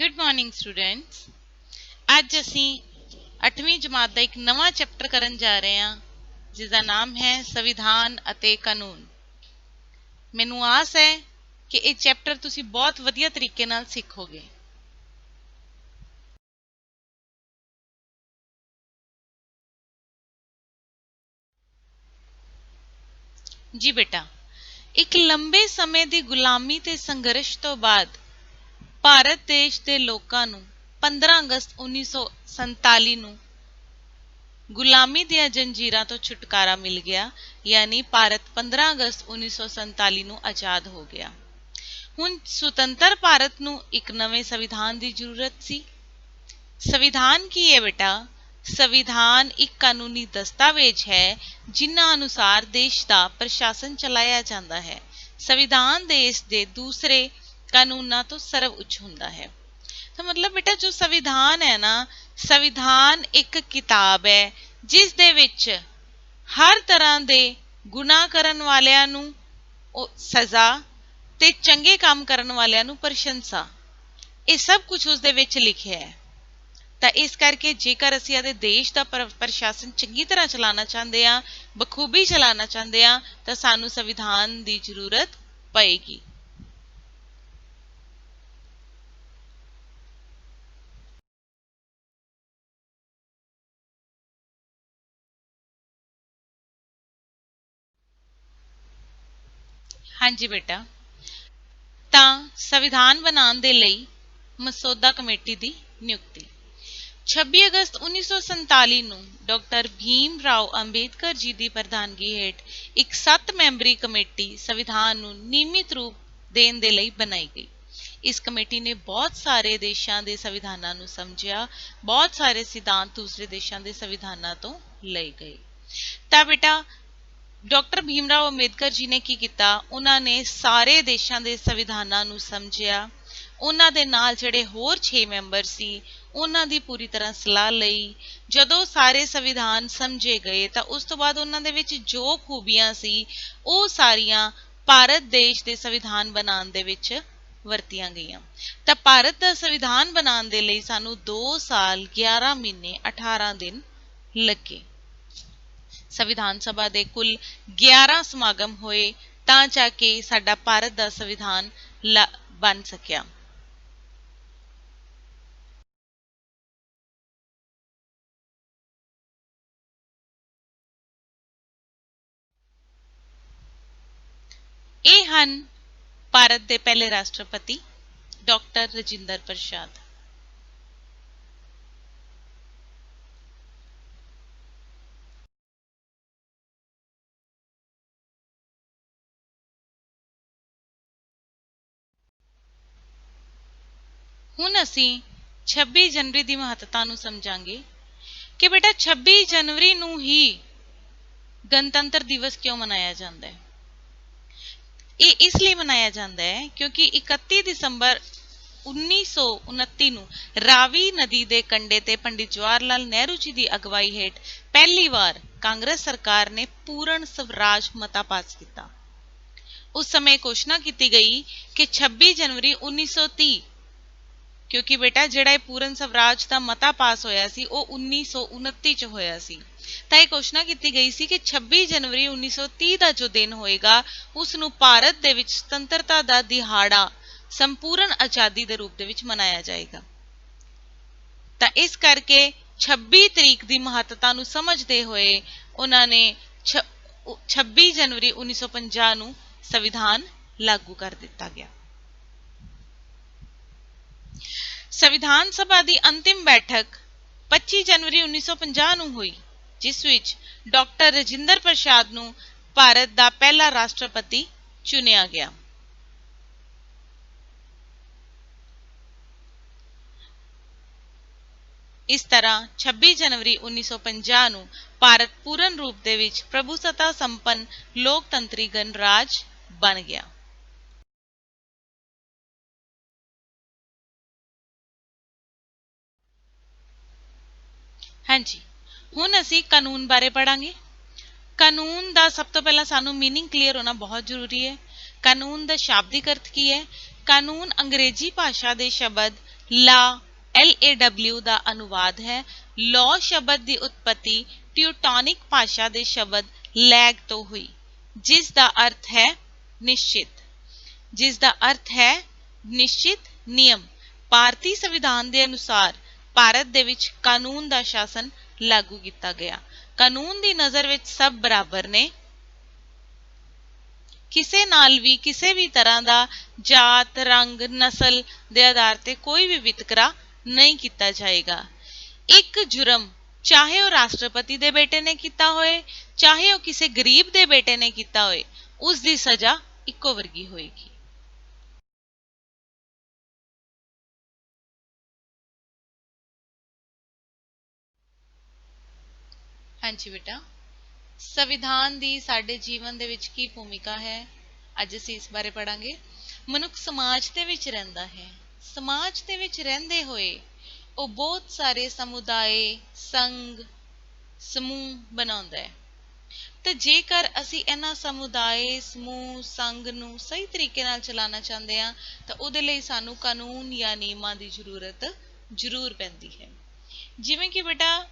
Good morning students. ਅੱਜ ਅਸੀਂ 8ਵੀਂ ਜਮਾਤ ਦਾ ਇੱਕ ਨਵਾਂ ਚੈਪਟਰ ਕਰਨ ਜਾ ਰਹੇ ਹਾਂ ਜਿਸ ਦਾ ਨਾਮ ਹੈ ਸੰਵਿਧਾਨ ਅਤੇ ਕਾਨੂੰਨ। ਮੈਨੂੰ ਆਸ ਹੈ ਕਿ ਇਹ ਚੈਪਟਰ ਤੁਸੀਂ ਬਹੁਤ ਵਧੀਆ ਤਰੀਕੇ ਨਾਲ ਸਿੱਖੋਗੇ। ਜੀ ਬੇਟਾ, ਇੱਕ ਲੰਬੇ ਸਮੇਂ ਦੀ ਗੁਲਾਮੀ ਤੇ ਸੰਘਰਸ਼ ਤੋਂ ਬਾਅਦ ਭਾਰਤ ਦੇਸ਼ ਦੇ ਲੋਕਾਂ ਨੂੰ 15 ਅਗਸਤ 1947 ਨੂੰ ਗੁਲਾਮੀ ਦੀਆਂ ਜੰਜੀਰਾਂ ਤੋਂ ਛੁਟਕਾਰਾ ਮਿਲ ਗਿਆ, ਯਾਨੀ ਭਾਰਤ 15 ਅਗਸਤ 1947 ਨੂੰ ਆਜ਼ਾਦ ਹੋ ਗਿਆ। ਹੁਣ ਸੁਤੰਤਰ ਭਾਰਤ ਨੂੰ ਇੱਕ ਨਵੇਂ ਸੰਵਿਧਾਨ ਦੀ ਜ਼ਰੂਰਤ ਸੀ। ਸੰਵਿਧਾਨ ਕੀ ਹੈ ਬੇਟਾ? ਸੰਵਿਧਾਨ ਇੱਕ ਕਾਨੂੰਨੀ ਦਸਤਾਵੇਜ਼ ਹੈ ਜਿਨ੍ਹਾਂ ਅਨੁਸਾਰ ਦੇਸ਼ ਦਾ ਪ੍ਰਸ਼ਾਸਨ ਚਲਾਇਆ ਜਾਂਦਾ ਹੈ। ਸੰਵਿਧਾਨ ਦੇਸ਼ ਦੇ ਦੂਸਰੇ ਕਾਨੂੰਨਾਂ ਤੋਂ ਸਰਵ ਉੱਚ ਹੁੰਦਾ ਹੈ। ਤਾਂ ਮਤਲਬ ਬੇਟਾ ਜੋ ਸੰਵਿਧਾਨ ਹੈ ਨਾ, ਸੰਵਿਧਾਨ ਇੱਕ ਕਿਤਾਬ ਹੈ ਜਿਸ ਦੇ ਵਿੱਚ ਹਰ ਤਰ੍ਹਾਂ ਦੇ ਗੁਨਾਹ ਕਰਨ ਵਾਲਿਆਂ ਨੂੰ ਸਜ਼ਾ ਤੇ ਚੰਗੇ ਕੰਮ ਕਰਨ ਵਾਲਿਆਂ ਨੂੰ ਪ੍ਰਸ਼ੰਸਾ, ਇਹ ਸਭ ਕੁਝ ਉਸ ਦੇ ਵਿੱਚ ਲਿਖਿਆ ਹੈ। ਤਾਂ ਇਸ ਕਰਕੇ ਜੇਕਰ ਅਸੀਂ ਆਪਣੇ ਦੇਸ਼ ਦਾ ਪ੍ਰਸ਼ਾਸਨ ਚੰਗੀ ਤਰ੍ਹਾਂ ਚਲਾਉਣਾ ਚਾਹੁੰਦੇ ਹਾਂ, ਬਖੂਬੀ ਚਲਾਉਣਾ ਚਾਹੁੰਦੇ ਹਾਂ, ਤਾਂ ਸਾਨੂੰ ਸੰਵਿਧਾਨ ਦੀ ਜ਼ਰੂਰਤ ਪਏਗੀ। ਹਾਂਜੀ ਬੇਟਾ, ਤਾਂ ਸੰਵਿਧਾਨ ਬਣਾਉਣ ਦੇ ਲਈ ਮਸੌਦਾ ਕਮੇਟੀ ਦੀ ਨਿਯੁਕਤੀ 26 ਅਗਸਤ 1947 ਨੂੰ ਡਾਕਟਰ ਭੀਮ ਰਾਓ ਅੰਬੇਦਕਰ ਜੀ ਦੀ ਪ੍ਰਧਾਨਗੀ ਹੇਠ ਇੱਕ 7 ਮੈਂਬਰੀ ਕਮੇਟੀ ਸੰਵਿਧਾਨ ਨੂੰ ਨਿਯਮਿਤ ਰੂਪ ਦੇਣ ਦੇ ਲਈ ਬਣਾਈ ਗਈ। ਇਸ ਕਮੇਟੀ ਨੇ ਬਹੁਤ ਸਾਰੇ ਦੇਸ਼ਾਂ ਦੇ ਸੰਵਿਧਾਨਾਂ ਨੂੰ ਸਮਝਿਆ, ਬਹੁਤ ਸਾਰੇ ਸਿਧਾਂਤ ਦੂਸਰੇ ਦੇਸ਼ਾਂ ਦੇ ਸੰਵਿਧਾਨਾਂ ਤੋਂ ਲਏ ਗਏ। ਤਾਂ ਬੇਟਾ ਡਾਕਟਰ ਭੀਮ ਰਾਓ ਅੰਬੇਦਕਰ ਜੀ ਨੇ ਕੀ ਕੀਤਾ? ਉਹਨਾਂ ਨੇ ਸਾਰੇ ਦੇਸ਼ਾਂ ਦੇ ਸੰਵਿਧਾਨਾਂ ਨੂੰ ਸਮਝਿਆ। ਉਹਨਾਂ ਦੇ ਨਾਲ ਜਿਹੜੇ ਹੋਰ 6 ਮੈਂਬਰ ਸੀ ਉਹਨਾਂ ਦੀ ਪੂਰੀ ਤਰ੍ਹਾਂ ਸਲਾਹ ਲਈ। ਜਦੋਂ ਸਾਰੇ ਸੰਵਿਧਾਨ ਸਮਝੇ ਗਏ ਤਾਂ ਉਸ ਤੋਂ ਬਾਅਦ ਉਹਨਾਂ ਦੇ ਵਿੱਚ ਜੋ ਖੂਬੀਆਂ ਸੀ ਉਹ ਸਾਰੀਆਂ ਭਾਰਤ ਦੇਸ਼ ਦੇ ਸੰਵਿਧਾਨ ਬਣਾਉਣ ਦੇ ਵਿੱਚ ਵਰਤੀਆਂ ਗਈਆਂ। ਤਾਂ ਭਾਰਤ ਦਾ ਸੰਵਿਧਾਨ ਬਣਾਉਣ ਦੇ ਲਈ ਸਾਨੂੰ 2 ਸਾਲ 11 ਮਹੀਨੇ 18 ਦਿਨ ਲੱਗੇ। ਸੰਵਿਧਾਨ ਸਭਾ ਦੇ ਕੁੱਲ 11 ਸਮਾਗਮ ਹੋਏ ਤਾਂ ਜਾ ਕੇ ਸਾਡਾ ਭਾਰਤ ਦਾ ਸੰਵਿਧਾਨ ਬਣ ਸਕਿਆ। ਇਹ ਹਨ ਭਾਰਤ ਦੇ ਪਹਿਲੇ ਰਾਸ਼ਟਰਪਤੀ ਡਾਕਟਰ ਰਜਿੰਦਰ ਪ੍ਰਸਾਦ। ਹੁਣ ਅਸੀਂ 26 ਜਨਵਰੀ ਦੀ ਮਹੱਤਤਾ ਨੂੰ ਸਮਝਾਂਗੇ ਕਿ ਬੇਟਾ 26 ਜਨਵਰੀ ਨੂੰ ਹੀ ਗਣਤੰਤਰ ਦਿਵਸ ਕਿਉਂ ਮਨਾਇਆ ਜਾਂਦਾ ਹੈ। ਇਹ ਇਸ ਲਈ ਮਨਾਇਆ ਜਾਂਦਾ ਹੈ ਕਿਉਂਕਿ 31 ਦਸੰਬਰ 1929 ਨੂੰ ਰਾਵੀ ਨਦੀ ਦੇ ਕੰਢੇ ਤੇ ਪੰਡਿਤ ਜਵਾਹਰ ਲਾਲ ਨਹਿਰੂ ਜੀ ਦੀ ਅਗਵਾਈ ਹੇਠ ਪਹਿਲੀ ਵਾਰ ਕਾਂਗਰਸ ਸਰਕਾਰ ਨੇ ਪੂਰਨ ਸਵਰਾਜ ਮਤਾ ਪਾਸ ਕੀਤਾ। ਉਸ ਸਮੇਂ ਘੋਸ਼ਣਾ ਕੀਤੀ ਗਈ ਕਿ 26 ਜਨਵਰੀ 1930, ਕਿਉਂਕਿ ਬੇਟਾ ਜਿਹੜਾ ਇਹ ਪੂਰਨ ਸਵਰਾਜ ਦਾ ਮਤਾ ਪਾਸ ਹੋਇਆ ਸੀ ਉਹ 1929 ਚ ਹੋਇਆ ਸੀ, ਤਾਂ ਇਹ ਘੋਸ਼ਣਾ ਕੀਤੀ ਗਈ ਸੀ ਕਿ 26 ਜਨਵਰੀ 1930 ਦਾ ਜੋ ਦਿਨ ਹੋਏਗਾ ਉਸ ਨੂੰ ਭਾਰਤ ਦੇ ਵਿੱਚ ਸੁਤੰਤਰਤਾ ਦਾ ਦਿਹਾੜਾ ਸੰਪੂਰਨ ਆਜ਼ਾਦੀ ਦੇ ਰੂਪ ਦੇ ਵਿੱਚ ਮਨਾਇਆ ਜਾਏਗਾ। ਤਾਂ ਇਸ ਕਰਕੇ 26 ਤਰੀਕ ਦੀ ਮਹੱਤਤਾ ਨੂੰ ਸਮਝਦੇ ਹੋਏ ਉਹਨਾਂ ਨੇ 26 ਜਨਵਰੀ 1950 ਨੂੰ ਸੰਵਿਧਾਨ ਲਾਗੂ ਕਰ ਦਿੱਤਾ ਗਿਆ। ਸੰਵਿਧਾਨ ਸਭਾ ਦੀ ਅੰਤਿਮ ਬੈਠਕ 25 ਜਨਵਰੀ 1950 ਨੂੰ ਹੋਈ, ਜਿਸ ਵਿੱਚ ਡਾਕਟਰ ਰਜਿੰਦਰ ਪ੍ਰਸਾਦ ਨੂੰ ਭਾਰਤ ਦਾ ਪਹਿਲਾ ਰਾਸ਼ਟਰਪਤੀ ਚੁਣਿਆ ਗਿਆ। ਇਸ ਤਰ੍ਹਾਂ 26 ਜਨਵਰੀ 1950 ਨੂੰ ਭਾਰਤ ਪੂਰਨ ਰੂਪ ਦੇ ਵਿੱਚ ਪ੍ਰਭੂਸੱਤਾ ਸੰਪੰਨ ਲੋਕਤੰਤਰੀ ਗਣਰਾਜ ਬਣ ਗਿਆ। ਹਾਂਜੀ, ਹੁਣ ਅਸੀਂ ਕਾਨੂੰਨ ਬਾਰੇ ਪੜਾਂਗੇ। ਕਾਨੂੰਨ ਦਾ ਸਭ ਤੋਂ ਪਹਿਲਾਂ ਸਾਨੂੰ ਮੀਨਿੰਗ ਕਲੀਅਰ ਹੋਣਾ ਬਹੁਤ ਜ਼ਰੂਰੀ ਹੈ। ਕਾਨੂੰਨ ਦਾ ਸ਼ਾਬਦਿਕ ਅਰਥ ਕੀ ਹੈ? ਕਾਨੂੰਨ ਅੰਗਰੇਜ਼ੀ ਭਾਸ਼ਾ ਦੇ ਸ਼ਬਦ ਲਾ LAW ਦਾ ਅਨੁਵਾਦ ਹੈ। ਲੌ ਸ਼ਬਦ ਦੀ ਉਤਪਤੀ ਟਿਊਟੋਨਿਕ ਭਾਸ਼ਾ ਦੇ ਸ਼ਬਦ ਲੈਗ ਤੋਂ ਹੋਈ, ਜਿਸ ਦਾ ਅਰਥ ਹੈ ਨਿਸ਼ਚਿਤ। ਨਿਯਮ। ਭਾਰਤੀ ਸੰਵਿਧਾਨ ਦੇ ਅਨੁਸਾਰ ਭਾਰਤ ਦੇ ਵਿੱਚ ਕਾਨੂੰਨ ਦਾ ਸ਼ਾਸਨ ਲਾਗੂ ਕੀਤਾ ਗਿਆ। ਕਾਨੂੰਨ ਦੀ ਨਜ਼ਰ ਵਿੱਚ ਸਭ ਬਰਾਬਰ ਨੇ। ਕਿਸੇ ਨਾਲ ਵੀ ਕਿਸੇ ਵੀ ਤਰ੍ਹਾਂ ਦਾ ਜਾਤ, ਰੰਗ, ਨਸਲ ਦੇ ਆਧਾਰ ਤੇ ਕੋਈ ਵੀ ਵਿਤਕਰਾ ਨਹੀਂ ਕੀਤਾ ਜਾਏਗਾ। ਇੱਕ ਜੁਰਮ ਚਾਹੇ ਉਹ ਰਾਸ਼ਟਰਪਤੀ ਦੇ ਬੇਟੇ ਨੇ ਕੀਤਾ ਹੋਏ, ਚਾਹੇ ਉਹ ਕਿਸੇ ਗਰੀਬ ਦੇ ਬੇਟੇ ਨੇ ਕੀਤਾ ਹੋਏ, ਉਸ ਦੀ ਸਜ਼ਾ ਇੱਕੋ ਵਰਗੀ ਹੋਏਗੀ। ਹਾਂਜੀ ਬੇਟਾ, ਸੰਵਿਧਾਨ ਦੀ ਸਾਡੇ ਜੀਵਨ ਦੇ ਵਿੱਚ ਕੀ ਭੂਮਿਕਾ ਹੈ, ਅੱਜ ਅਸੀਂ ਇਸ ਬਾਰੇ ਪੜਾਂਗੇ। ਮਨੁੱਖ ਸਮਾਜ ਦੇ ਵਿੱਚ ਰਹਿੰਦਾ ਹੈ। ਸਮਾਜ ਦੇ ਵਿੱਚ ਰਹਿੰਦੇ ਹੋਏ ਉਹ ਬਹੁਤ ਸਾਰੇ ਸਮੁਦਾਇ, ਸੰਘ, ਸਮੂਹ ਬਣਾਉਂਦਾ ਹੈ। ਤੇ ਜੇਕਰ ਅਸੀਂ ਇਹਨਾਂ ਸਮੁਦਾਇ, ਸਮੂਹ, ਸੰਘ ਨੂੰ ਸਹੀ ਤਰੀਕੇ ਨਾਲ ਚਲਾਉਣਾ ਚਾਹੁੰਦੇ ਹਾਂ ਤਾਂ ਉਹਦੇ ਲਈ ਸਾਨੂੰ ਕਾਨੂੰਨ ਜਾਂ ਨਿਯਮਾਂ ਦੀ ਜ਼ਰੂਰਤ ਜ਼ਰੂਰ ਪੈਂਦੀ ਹੈ। ਜਿਵੇਂ ਕਿ ਬੇਟਾ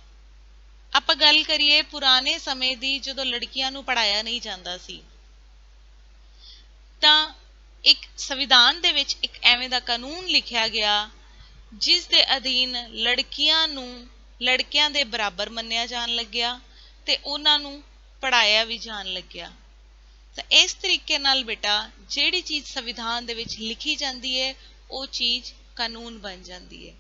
ਆਪਾਂ ਗੱਲ ਕਰੀਏ ਪੁਰਾਣੇ ਸਮੇਂ ਦੀ, ਜਦੋਂ ਲੜਕੀਆਂ ਨੂੰ ਪੜ੍ਹਾਇਆ ਨਹੀਂ ਜਾਂਦਾ ਸੀ, ਤਾਂ ਇੱਕ ਸੰਵਿਧਾਨ ਦੇ ਵਿੱਚ ਇੱਕ ਐਵੇਂ ਦਾ ਕਾਨੂੰਨ ਲਿਖਿਆ ਗਿਆ ਜਿਸ ਦੇ ਅਧੀਨ ਲੜਕੀਆਂ ਨੂੰ ਲੜਕਿਆਂ ਦੇ ਬਰਾਬਰ ਮੰਨਿਆ ਜਾਣ ਲੱਗਿਆ ਤੇ ਉਹਨਾਂ ਨੂੰ ਪੜ੍ਹਾਇਆ ਵੀ ਜਾਣ ਲੱਗਿਆ। ਤਾਂ ਇਸ ਤਰੀਕੇ ਨਾਲ ਬੇਟਾ ਜਿਹੜੀ ਚੀਜ਼ ਸੰਵਿਧਾਨ ਦੇ ਵਿੱਚ ਲਿਖੀ ਜਾਂਦੀ ਹੈ ਉਹ ਚੀਜ਼ ਕਾਨੂੰਨ ਬਣ ਜਾਂਦੀ ਹੈ।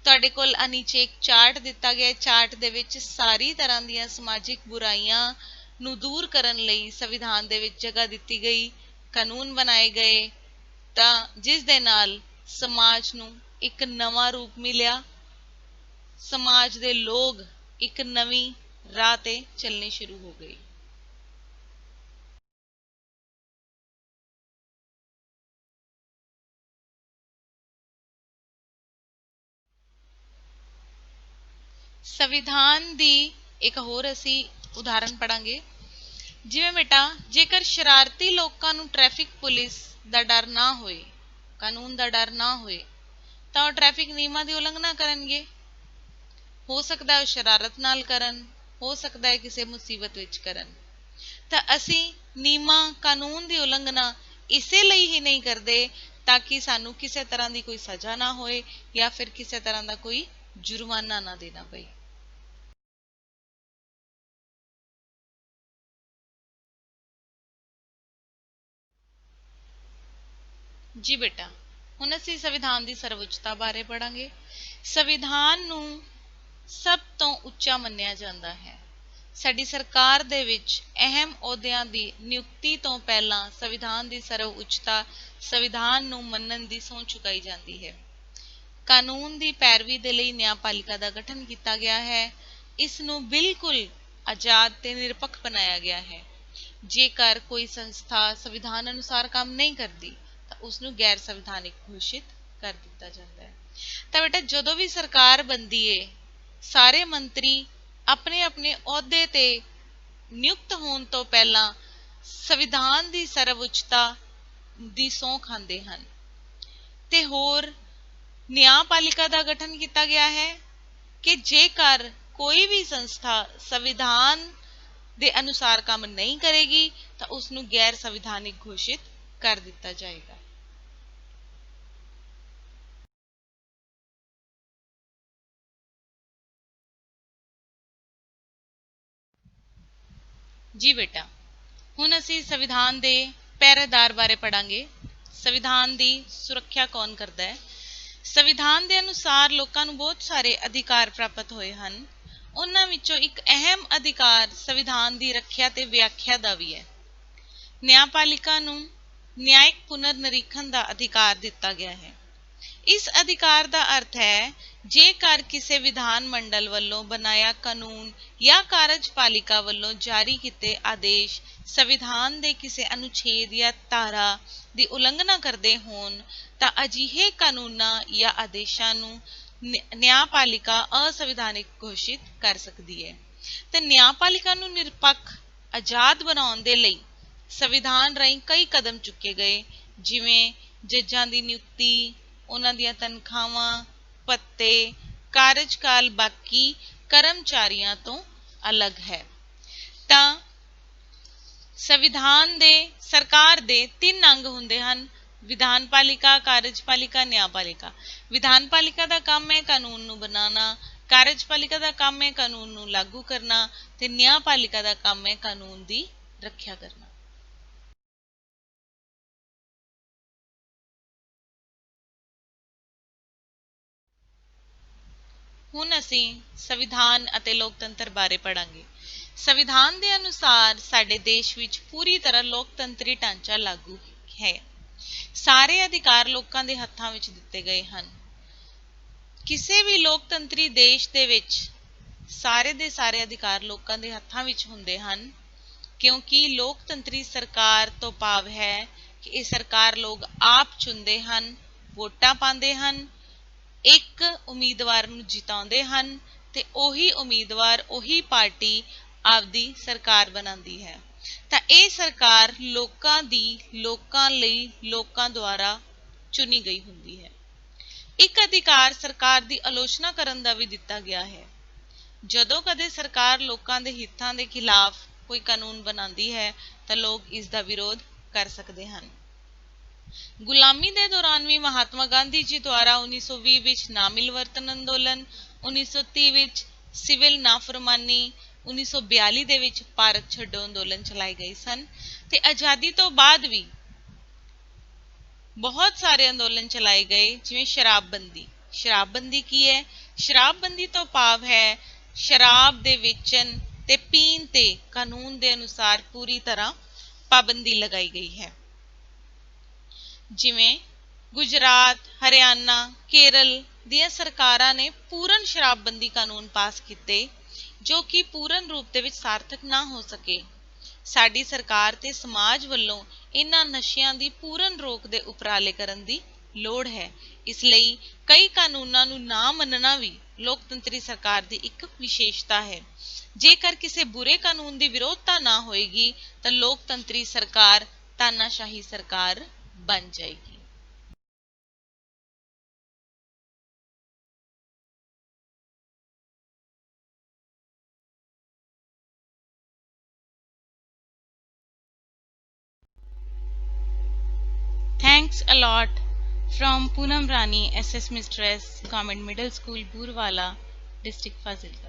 ਤੁਹਾਡੇ ਕੋਲ ਨੀਚੇ ਇੱਕ ਚਾਰਟ ਦਿੱਤਾ ਗਿਆ। ਚਾਰਟ ਦੇ ਵਿੱਚ ਸਾਰੀ ਤਰ੍ਹਾਂ ਦੀਆਂ ਸਮਾਜਿਕ ਬੁਰਾਈਆਂ ਨੂੰ ਦੂਰ ਕਰਨ ਲਈ ਸੰਵਿਧਾਨ ਦੇ ਵਿੱਚ ਜਗ੍ਹਾ ਦਿੱਤੀ ਗਈ, ਕਾਨੂੰਨ ਬਣਾਏ ਗਏ, ਤਾਂ ਜਿਸ ਦੇ ਨਾਲ ਸਮਾਜ ਨੂੰ ਇੱਕ ਨਵਾਂ ਰੂਪ ਮਿਲਿਆ। ਸਮਾਜ ਦੇ ਲੋਕ ਇੱਕ ਨਵੀਂ ਰਾਹ ਤੇ ਚੱਲਣੀ ਸ਼ੁਰੂ ਹੋ ਗਈ। ਸੰਵਿਧਾਨ ਦੀ ਇੱਕ ਹੋਰ ਅਸੀਂ ਉਦਾਹਰਣ ਪੜਾਂਗੇ। ਜਿਵੇਂ ਬੇਟਾ ਜੇਕਰ ਸ਼ਰਾਰਤੀ ਲੋਕਾਂ ਨੂੰ ਟ੍ਰੈਫਿਕ ਪੁਲਿਸ ਦਾ ਡਰ ਨਾ ਹੋਏ, ਕਾਨੂੰਨ ਦਾ ਡਰ ਨਾ ਹੋਏ, ਤਾਂ ਉਹ ਟ੍ਰੈਫਿਕ ਨਿਯਮਾਂ ਦੀ ਉਲੰਘਣਾ ਕਰਨਗੇ। ਹੋ ਸਕਦਾ ਹੈ ਉਹ ਸ਼ਰਾਰਤ ਨਾਲ ਕਰਨ, ਹੋ ਸਕਦਾ ਹੈ ਕਿਸੇ ਮੁਸੀਬਤ ਵਿੱਚ ਕਰਨ। ਤਾਂ ਅਸੀਂ ਨਿਯਮਾਂ, ਕਾਨੂੰਨ ਦੀ ਉਲੰਘਣਾ ਇਸੇ ਲਈ ਹੀ ਨਹੀਂ ਕਰਦੇ ਤਾਂ ਕਿ ਸਾਨੂੰ ਕਿਸੇ ਤਰ੍ਹਾਂ ਦੀ ਕੋਈ ਸਜ਼ਾ ਨਾ ਹੋਏ ਜਾਂ ਫਿਰ ਕਿਸੇ ਤਰ੍ਹਾਂ ਦਾ ਕੋਈ ਜੁਰਮਾਨਾ ਨਾ ਦੇਣਾ ਪਏ। ਜੀ ਬੇਟਾ, ਹੁਣ ਅਸੀਂ ਸੰਵਿਧਾਨ ਦੀ ਸਰਵਉੱਚਤਾ ਬਾਰੇ ਪੜਾਂਗੇ। ਸੰਵਿਧਾਨ ਨੂੰ ਸਭ ਤੋਂ ਉੱਚਾ ਮੰਨਿਆ ਜਾਂਦਾ ਹੈ। ਸਾਡੀ ਸਰਕਾਰ ਦੇ ਵਿੱਚ ਅਹਿਮ ਅਹੁਦਿਆਂ ਦੀ ਨਿਯੁਕਤੀ ਤੋਂ ਪਹਿਲਾਂ ਸੰਵਿਧਾਨ ਦੀ ਸਰਵਉੱਚਤਾ, ਸੰਵਿਧਾਨ ਨੂੰ ਮੰਨਣ ਦੀ ਸਹੁੰ ਚੁਕਾਈ ਜਾਂਦੀ ਹੈ। ਕਾਨੂੰਨ ਦੀ ਪੈਰਵੀ ਦੇ ਲਈ ਨਿਆਂਪਾਲਿਕਾ ਦਾ ਗਠਨ ਕੀਤਾ ਗਿਆ ਹੈ। ਇਸ ਨੂੰ ਬਿਲਕੁਲ ਆਜ਼ਾਦ ਤੇ ਨਿਰਪੱਖ ਬਣਾਇਆ ਗਿਆ ਹੈ। ਜੇਕਰ ਕੋਈ ਸੰਸਥਾ ਸੰਵਿਧਾਨ ਅਨੁਸਾਰ ਕੰਮ ਨਹੀਂ ਕਰਦੀ ਤਾਂ ਉਸ ਨੂੰ ਗੈਰ ਸੰਵਿਧਾਨਿਕ ਘੋਸ਼ਿਤ ਕਰ ਦਿੱਤਾ ਜਾਂਦਾ ਹੈ। ਤਾਂ ਬੇਟਾ ਜਦੋਂ ਵੀ ਸਰਕਾਰ ਬਣਦੀ ਹੈ, ਸਾਰੇ ਮੰਤਰੀ ਆਪਣੇ ਆਪਣੇ ਅਹੁਦੇ ਤੇ ਨਿਯੁਕਤ ਹੋਣ ਤੋਂ ਪਹਿਲਾਂ ਸੰਵਿਧਾਨ ਦੀ ਸਰਵਉੱਚਤਾ ਦੀ ਸਹੁੰ ਖਾਂਦੇ ਹਨ। ਤੇ ਹੋਰ ਨਿਆਂਪਾਲਿਕਾ ਦਾ ਗਠਨ ਕੀਤਾ ਗਿਆ ਹੈ ਕਿ ਜੇਕਰ ਕੋਈ ਵੀ ਸੰਸਥਾ ਸੰਵਿਧਾਨ ਦੇ ਅਨੁਸਾਰ ਕੰਮ ਨਹੀਂ ਕਰੇਗੀ ਤਾਂ ਉਸ ਨੂੰ ਗੈਰ ਸੰਵਿਧਾਨਿਕ ਘੋਸ਼ਿਤ ਕਰ ਦਿੱਤਾ ਜਾਏਗਾ। ਜੀ ਬੇਟਾ, ਹੁਣ ਅਸੀਂ ਸੰਵਿਧਾਨ ਦੇ ਪਹਿਰੇਦਾਰ ਬਾਰੇ ਪੜਾਂਗੇ। ਸੰਵਿਧਾਨ ਦੀ ਸੁਰੱਖਿਆ ਕੌਣ ਕਰਦਾ ਹੈ? ਸੰਵਿਧਾਨ ਦੇ ਅਨੁਸਾਰ ਲੋਕਾਂ ਨੂੰ ਬਹੁਤ ਸਾਰੇ ਅਧਿਕਾਰ ਪ੍ਰਾਪਤ ਹੋਏ ਹਨ। ਉਹਨਾਂ ਵਿੱਚੋਂ ਇੱਕ ਅਹਿਮ ਅਧਿਕਾਰ ਸੰਵਿਧਾਨ ਦੀ ਰੱਖਿਆ ਤੇ ਵਿਆਖਿਆ ਦਾ ਵੀ ਹੈ। ਨਿਆਂਪਾਲਿਕਾ ਨੂੰ ਨਿਆਇਕ ਪੁਨਰ ਨਿਰੀਖਣ ਦਾ ਅਧਿਕਾਰ ਦਿੱਤਾ ਗਿਆ ਹੈ। ਇਸ ਅਧਿਕਾਰ ਦਾ ਅਰਥ ਹੈ ਜੇਕਰ ਕਿਸੇ ਵਿਧਾਨ ਮੰਡਲ ਵੱਲੋਂ ਬਣਾਇਆ ਕਾਨੂੰਨ ਜਾਂ ਕਾਰਜਪਾਲਿਕਾ ਵੱਲੋਂ ਜਾਰੀ ਕੀਤੇ ਆਦੇਸ਼ ਸੰਵਿਧਾਨ ਦੇ ਕਿਸੇ ਅਨੁਛੇਦ ਜਾਂ ਧਾਰਾ ਦੀ ਉਲੰਘਣਾ ਕਰਦੇ ਹੋਣ ਤਾਂ ਅਜਿਹੇ ਕਾਨੂੰਨਾਂ ਜਾਂ ਆਦੇਸ਼ਾਂ ਨੂੰ ਨਿਆਂਪਾਲਿਕਾ ਅਸੰਵਿਧਾਨਿਕ ਘੋਸ਼ਿਤ ਕਰ ਸਕਦੀ ਹੈ। ਤੇ ਨਿਆਂਪਾਲਿਕਾ ਨੂੰ ਨਿਰਪੱਖ, ਆਜ਼ਾਦ ਬਣਾਉਣ ਦੇ ਲਈ ਸੰਵਿਧਾਨ ਰਾਹੀਂ ਕਈ ਕਦਮ ਚੁੱਕੇ ਗਏ, ਜਿਵੇਂ ਜੱਜਾਂ ਦੀ ਨਿਯੁਕਤੀ, ਉਹਨਾਂ ਦੀਆਂ ਤਨਖਾਹਾਂ, ਭੱਤੇ, ਕਾਰਜਕਾਲ ਬਾਕੀ ਕਰਮਚਾਰੀਆਂ ਤੋਂ ਅਲੱਗ ਹੈ। ਤਾਂ ਸੰਵਿਧਾਨ ਦੇ ਸਰਕਾਰ ਦੇ ਤਿੰਨ ਅੰਗ ਹੁੰਦੇ ਹਨ: ਵਿਧਾਨਪਾਲਿਕਾ, ਕਾਰਜਪਾਲਿਕਾ, ਨਿਆਂਪਾਲਿਕਾ। ਵਿਧਾਨਪਾਲਿਕਾ ਦਾ ਕੰਮ ਹੈ ਕਾਨੂੰਨ ਨੂੰ ਬਣਾਉਣਾ, ਕਾਰਜਪਾਲਿਕਾ ਦਾ ਕੰਮ ਹੈ ਕਾਨੂੰਨ ਨੂੰ ਲਾਗੂ ਕਰਨਾ ਤੇ ਨਿਆਂਪਾਲਿਕਾ ਦਾ ਕੰਮ ਹੈ ਕਾਨੂੰਨ ਦੀ ਰੱਖਿਆ ਕਰਨਾ। ਹੁਣ ਅਸੀਂ ਸੰਵਿਧਾਨ ਅਤੇ ਲੋਕਤੰਤਰ ਬਾਰੇ ਪੜਾਂਗੇ। ਸੰਵਿਧਾਨ ਦੇ ਅਨੁਸਾਰ ਸਾਡੇ ਦੇਸ਼ ਵਿੱਚ ਪੂਰੀ ਤਰ੍ਹਾਂ ਲੋਕਤੰਤਰੀ ਢਾਂਚਾ ਲਾਗੂ ਹੈ। ਸਾਰੇ ਅਧਿਕਾਰ ਲੋਕਾਂ ਦੇ ਹੱਥਾਂ ਵਿੱਚ ਦਿੱਤੇ ਗਏ ਹਨ। ਕਿਸੇ ਵੀ ਲੋਕਤੰਤਰੀ ਦੇਸ਼ ਦੇ ਵਿੱਚ ਸਾਰੇ ਦੇ ਸਾਰੇ ਅਧਿਕਾਰ ਲੋਕਾਂ ਦੇ ਹੱਥਾਂ ਵਿੱਚ ਹੁੰਦੇ ਹਨ, ਕਿਉਂਕਿ ਲੋਕਤੰਤਰੀ ਸਰਕਾਰ ਤੋਂ ਭਾਵ ਹੈ ਕਿ ਇਹ ਸਰਕਾਰ ਲੋਕ ਆਪ ਚੁਣਦੇ ਹਨ, ਵੋਟਾਂ ਪਾਉਂਦੇ ਹਨ, ਇੱਕ ਉਮੀਦਵਾਰ ਨੂੰ ਜਿਤਾਉਂਦੇ ਹਨ ਤੇ ਉਹੀ ਉਮੀਦਵਾਰ, ਉਹੀ ਪਾਰਟੀ ਆਪਦੀ ਸਰਕਾਰ ਬਣਾਉਂਦੀ ਹੈ। ਤਾਂ ਇਹ ਸਰਕਾਰ ਲੋਕਾਂ ਦੀ, ਲੋਕਾਂ ਲਈ, ਲੋਕਾਂ ਦੁਆਰਾ ਚੁਣੀ ਗਈ ਹੁੰਦੀ ਹੈ। ਇੱਕ ਅਧਿਕਾਰ ਸਰਕਾਰ ਦੀ ਆਲੋਚਨਾ ਕਰਨ ਦਾ ਵੀ ਦਿੱਤਾ ਗਿਆ ਹੈ। ਜਦੋਂ ਕਦੇ ਸਰਕਾਰ ਲੋਕਾਂ ਦੇ ਹਿੱਤਾਂ ਦੇ ਖਿਲਾਫ ਕੋਈ ਕਾਨੂੰਨ ਬਣਾਉਂਦੀ ਹੈ ਤਾਂ ਲੋਕ ਇਸ ਦਾ ਵਿਰੋਧ ਕਰ ਸਕਦੇ ਹਨ। ਗੁਲਾਮੀ ਦੇ ਦੌਰਾਨ ਵੀ ਮਹਾਤਮਾ ਗਾਂਧੀ ਜੀ ਦੁਆਰਾ 1920 ਵਿੱਚ ਨਾ ਮਿਲਵਰਤਨ ਅੰਦੋਲਨ, 1930 ਵਿੱਚ ਸਿਵਲ ਨਾਫਰਮਾਨੀ, 1942 ਦੇ ਵਿੱਚ ਭਾਰਤ ਛੱਡੋ ਅੰਦੋਲਨ ਚਲਾਏ ਗਏ ਸਨ ਤੇ ਆਜ਼ਾਦੀ ਤੋਂ ਬਾਅਦ ਵੀ ਬਹੁਤ ਸਾਰੇ ਅੰਦੋਲਨ ਚਲਾਏ ਗਏ, ਜਿਵੇਂ ਸ਼ਰਾਬਬੰਦੀ। ਸ਼ਰਾਬਬੰਦੀ ਕੀ ਹੈ? ਸ਼ਰਾਬਬੰਦੀ ਤੋਂ ਭਾਵ ਹੈ ਸ਼ਰਾਬ ਦੇ ਵੇਚਣ ਤੇ ਪੀਣ ਤੇ ਕਾਨੂੰਨ ਦੇ ਅਨੁਸਾਰ ਪੂਰੀ ਤਰ੍ਹਾਂ ਪਾਬੰਦੀ ਲਗਾਈ ਗਈ ਹੈ। ਜਿਵੇਂ ਗੁਜਰਾਤ, ਹਰਿਆਣਾ, ਕੇਰਲ ਦੀਆਂ ਸਰਕਾਰਾਂ ਨੇ ਪੂਰਨ ਸ਼ਰਾਬਬੰਦੀ ਕਾਨੂੰਨ ਪਾਸ ਕੀਤੇ, ਜੋ ਕਿ ਪੂਰਨ ਰੂਪ ਦੇ ਵਿੱਚ ਸਾਰਥਕ ਨਾ ਹੋ ਸਕੇ। ਸਾਡੀ ਸਰਕਾਰ ਤੇ ਸਮਾਜ ਵੱਲੋਂ ਇਹਨਾਂ ਨਸ਼ਿਆਂ ਦੀ ਪੂਰਨ ਰੋਕ ਦੇ ਉਪਰਾਲੇ ਕਰਨ ਦੀ ਲੋੜ ਹੈ। ਇਸ ਲਈ ਕਈ ਕਾਨੂੰਨਾਂ ਨੂੰ ਨਾ ਮੰਨਣਾ ਵੀ ਲੋਕਤੰਤਰੀ ਸਰਕਾਰ ਦੀ ਇੱਕ ਵਿਸ਼ੇਸ਼ਤਾ ਹੈ। ਜੇਕਰ ਕਿਸੇ ਬੁਰੇ ਕਾਨੂੰਨ ਦੀ ਵਿਰੋਧਤਾ ਨਾ ਹੋਏਗੀ ਤਾਂ ਲੋਕਤੰਤਰੀ ਸਰਕਾਰ ਤਾਨਾਸ਼ਾਹੀ ਸਰਕਾਰ ਬਣ ਜਾਏਗੀ। Thanks a lot from Poonam Rani, SS Mistress, Government Middle School, Burwala, District Fazilka.